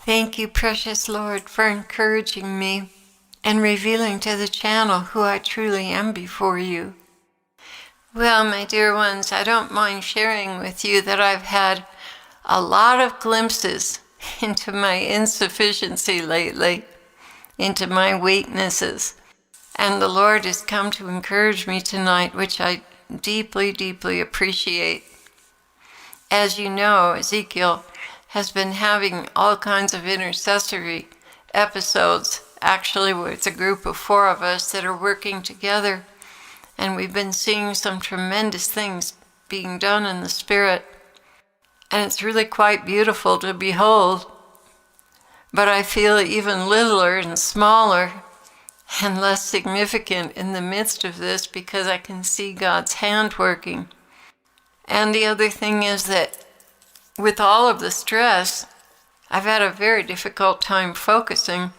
Thank you, precious Lord, for encouraging me and revealing to the channel who I truly am before you. Well, my dear ones, I don't mind sharing with you that I've had a lot of glimpses into my insufficiency lately, into my weaknesses. And the Lord has come to encourage me tonight, which I deeply, deeply appreciate. As you know, Ezekiel has been having all kinds of intercessory episodes. Actually, it's a group of 4 of us that are working together, and we've been seeing some tremendous things being done in the Spirit. And it's really quite beautiful to behold. But I feel even littler and smaller and less significant in the midst of this because I can see God's hand working. And the other thing is that with all of the stress, I've had a very difficult time focusing.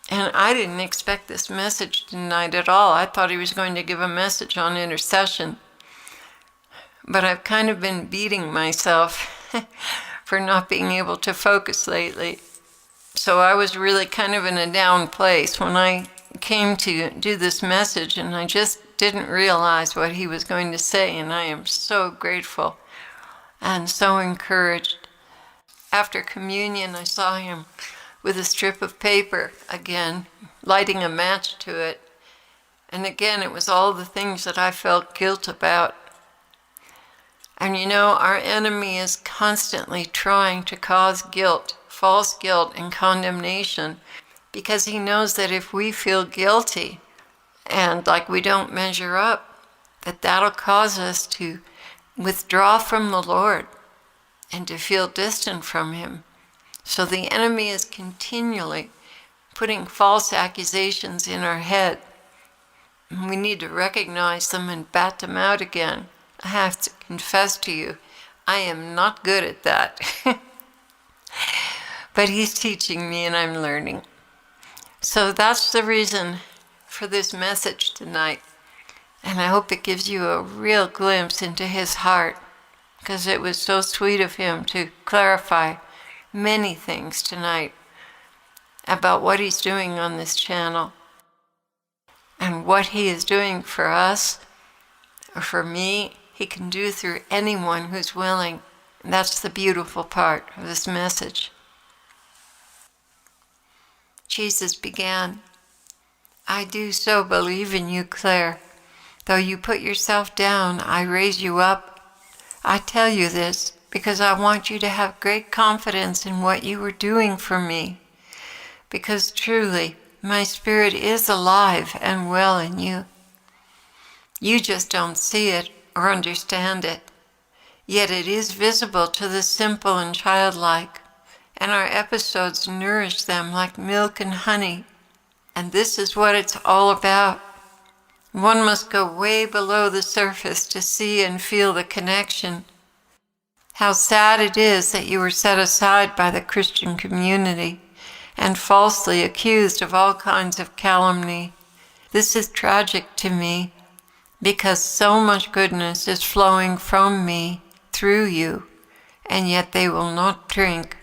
And I didn't expect this message tonight at all. I thought he was going to give a message on intercession. But I've kind of been beating myself for not being able to focus lately. So I was really kind of in a down place when I came to do this message, and I just didn't realize what he was going to say, and I am so grateful and so encouraged. After communion, I saw him with a strip of paper again, lighting a match to it. And again, it was all the things that I felt guilt about. And you know, our enemy is constantly trying to cause guilt, false guilt and condemnation, because he knows that if we feel guilty and like we don't measure up, that'll cause us to withdraw from the Lord and to feel distant from him. So the enemy is continually putting false accusations in our head. We need to recognize them and bat them out again. I have to confess to you, I am not good at that. But he's teaching me and I'm learning. So that's the reason for this message tonight. And I hope it gives you a real glimpse into his heart, because it was so sweet of him to clarify many things tonight about what he's doing on this channel and what he is doing for us or for me. He can do through anyone who's willing. And that's the beautiful part of this message. Jesus began, I do so believe in you, Clare. Though you put yourself down, I raise you up. I tell you this because I want you to have great confidence in what you are doing for me. Because truly, my spirit is alive and well in you. You just don't see it or understand it. Yet it is visible to the simple and childlike, and our episodes nourish them like milk and honey. And this is what it's all about. One must go way below the surface to see and feel the connection. How sad it is that you were set aside by the Christian community and falsely accused of all kinds of calumny. This is tragic to me, because so much goodness is flowing from me through you, and yet they will not drink.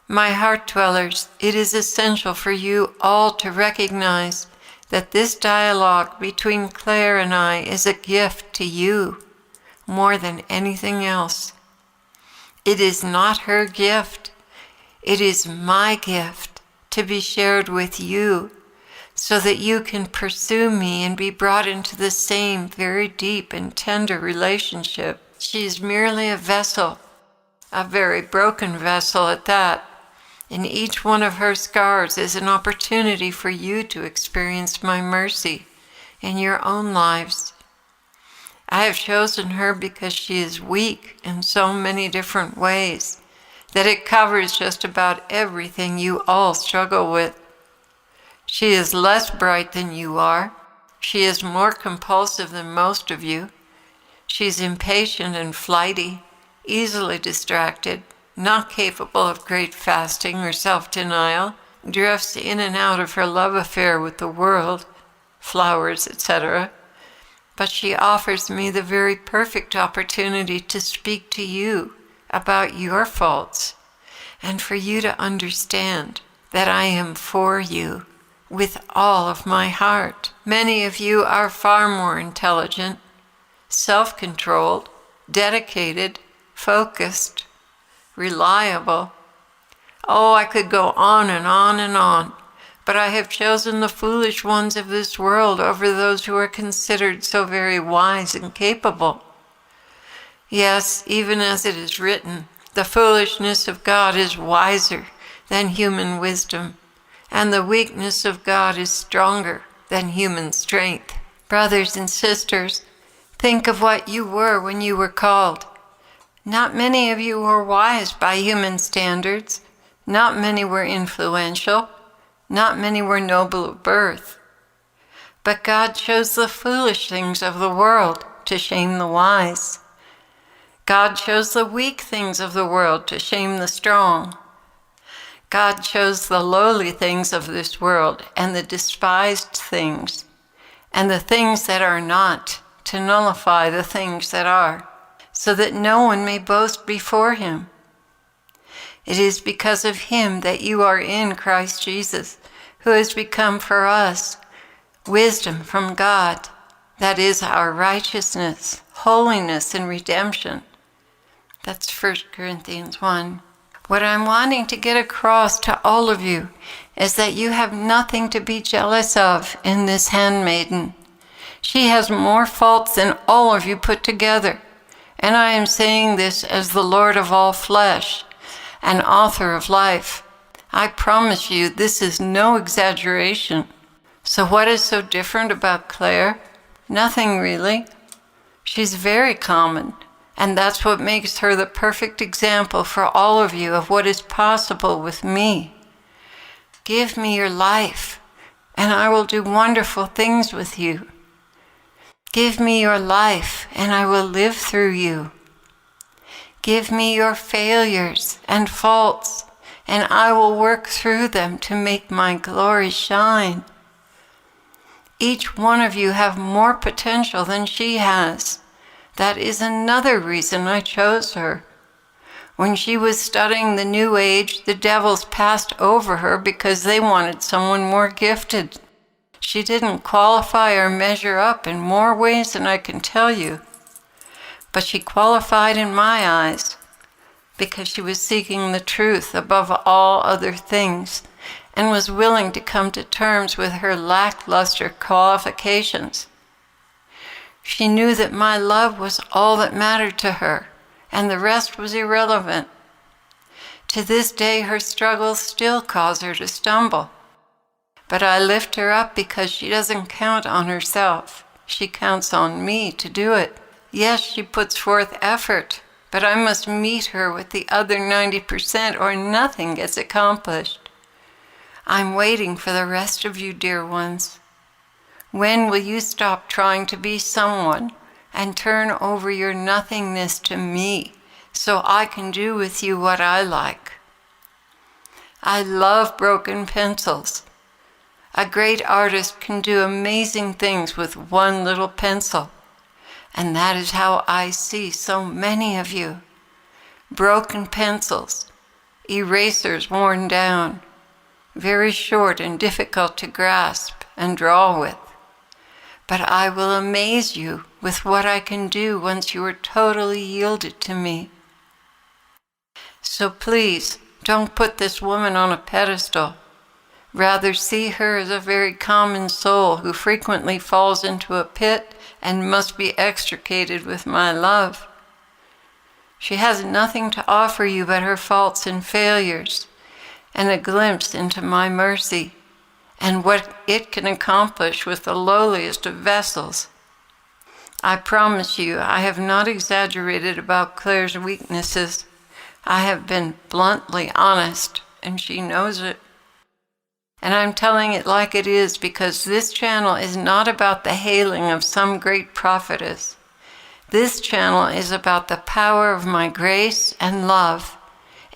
My heart dwellers, it is essential for you all to recognize that this dialogue between Clare and I is a gift to you more than anything else. It is not her gift. It is my gift to be shared with you so that you can pursue me and be brought into the same very deep and tender relationship. She is merely a vessel, a very broken vessel at that. And each one of her scars is an opportunity for you to experience my mercy in your own lives. I have chosen her because she is weak in so many different ways that it covers just about everything you all struggle with. She is less bright than you are. She is more compulsive than most of you. She's impatient and flighty, easily distracted, not capable of great fasting or self-denial, drifts in and out of her love affair with the world, flowers, etc. But she offers me the very perfect opportunity to speak to you about your faults and for you to understand that I am for you with all of my heart. Many of you are far more intelligent, self-controlled, dedicated, focused, reliable. Oh, I could go on and on and on, but I have chosen the foolish ones of this world over those who are considered so very wise and capable. Yes, even as it is written, the foolishness of God is wiser than human wisdom, and the weakness of God is stronger than human strength. Brothers and sisters, think of what you were when you were called. Not many of you were wise by human standards. Not many were influential. Not many were noble of birth. But God chose the foolish things of the world to shame the wise. God chose the weak things of the world to shame the strong. God chose the lowly things of this world and the despised things, and the things that are not, to nullify the things that are, so that no one may boast before him. It is because of him that you are in Christ Jesus, who has become for us wisdom from God, that is our righteousness, holiness, and redemption. That's 1 Corinthians 1. What I'm wanting to get across to all of you is that you have nothing to be jealous of in this handmaiden. She has more faults than all of you put together. And I am saying this as the Lord of all flesh and author of life. I promise you this is no exaggeration. So what is so different about Clare? Nothing really. She's very common. And that's what makes her the perfect example for all of you of what is possible with me. Give me your life, and I will do wonderful things with you. Give me your life, and I will live through you. Give me your failures and faults, and I will work through them to make my glory shine. Each one of you have more potential than she has. That is another reason I chose her. When she was studying the New Age, the devils passed over her because they wanted someone more gifted. She didn't qualify or measure up in more ways than I can tell you. But she qualified in my eyes because she was seeking the truth above all other things and was willing to come to terms with her lackluster qualifications. She knew that my love was all that mattered to her, and the rest was irrelevant. To this day, her struggles still cause her to stumble. But I lift her up because she doesn't count on herself. She counts on me to do it. Yes, she puts forth effort, but I must meet her with the other 90% or nothing gets accomplished. I'm waiting for the rest of you, dear ones. When will you stop trying to be someone and turn over your nothingness to me so I can do with you what I like? I love broken pencils. A great artist can do amazing things with one little pencil, and that is how I see so many of you. Broken pencils, erasers worn down, very short and difficult to grasp and draw with. But I will amaze you with what I can do once you are totally yielded to me. So please, don't put this woman on a pedestal. Rather, see her as a very common soul who frequently falls into a pit and must be extricated with my love. She has nothing to offer you but her faults and failures, and a glimpse into my mercy, and what it can accomplish with the lowliest of vessels. I promise you, I have not exaggerated about Clare's weaknesses. I have been bluntly honest, and she knows it. And I'm telling it like it is because this channel is not about the hailing of some great prophetess. This channel is about the power of my grace and love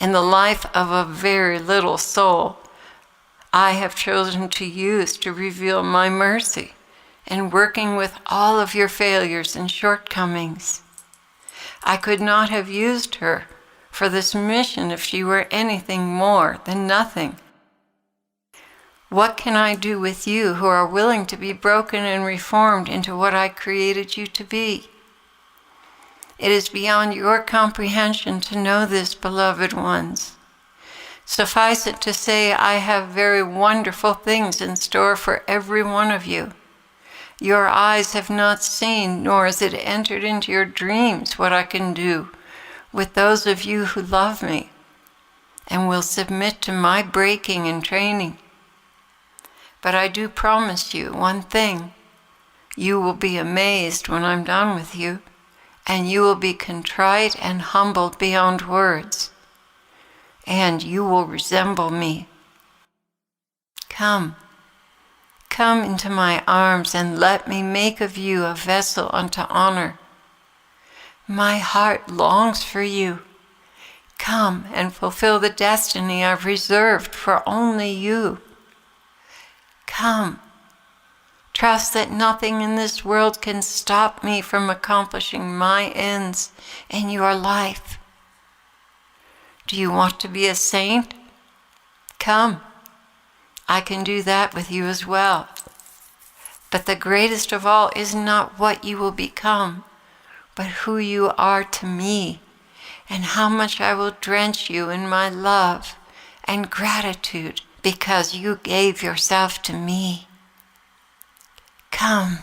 in the life of a very little soul I have chosen to use to reveal my mercy in working with all of your failures and shortcomings. I could not have used her for this mission if she were anything more than nothing. What can I do with you who are willing to be broken and reformed into what I created you to be? It is beyond your comprehension to know this, beloved ones. Suffice it to say, I have very wonderful things in store for every one of you. Your eyes have not seen, nor has it entered into your dreams what I can do with those of you who love me and will submit to my breaking and training. But I do promise you one thing. You will be amazed when I'm done with you, and you will be contrite and humbled beyond words, and you will resemble me. Come into my arms and let me make of you a vessel unto honor. My heart longs for you. Come and fulfill the destiny I've reserved for only you. Come. Trust that nothing in this world can stop me from accomplishing my ends in your life. Do you want to be a saint? Come. I can do that with you as well. But the greatest of all is not what you will become, but who you are to me, and how much I will drench you in my love and gratitude because you gave yourself to me. Come.